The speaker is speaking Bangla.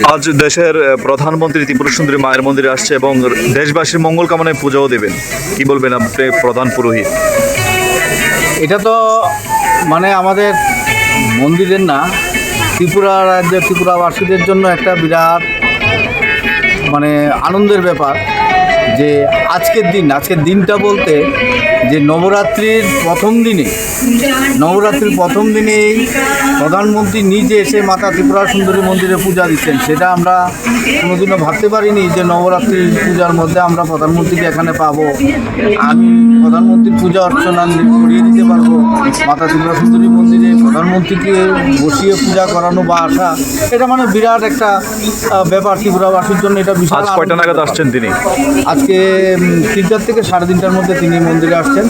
আজ দেশের প্রধানমন্ত্রী ত্রিপুরা সুন্দরী মায়ের মন্দিরে আসছে এবং দেশবাসীর মঙ্গল কামনায় পুজোও দেবেন। কি বলবেন আপনি প্রধান পুরোহিত? এটা তো মানে আমাদের মন্দিরের না, ত্রিপুরা রাজ্যের ত্রিপুরাবাসীদের জন্য একটা বিরাট মানে আনন্দের ব্যাপার যে আজকের দিনটা বলতে যে নবরাত্রির প্রথম দিনেই প্রধানমন্ত্রী নিজে এসে মাতা ত্রিপুরা সুন্দরী মন্দিরে পূজা দিচ্ছেন। সেটা আমরা কোনোদিনও ভাবতে পারিনি যে নবরাত্রির পূজার মধ্যে আমরা প্রধানমন্ত্রীকে এখানে পাবো। আমি প্রধানমন্ত্রীর পূজা অর্চনা করিয়ে দিতে পারবো মাতা ত্রিপুরা সুন্দরী মন্দিরে। প্রধানমন্ত্রীকে বসিয়ে পূজা করানো বা আসা, এটা মানে বিরাট একটা ব্যাপার ত্রিপুরাবাসীর জন্য। এটা বিশাল। আজ কয়টা নাগাদ আসছেন তিনি? আজকে 3টা থেকে 3:30টার মধ্যে তিনি মন্দিরে আসছেন।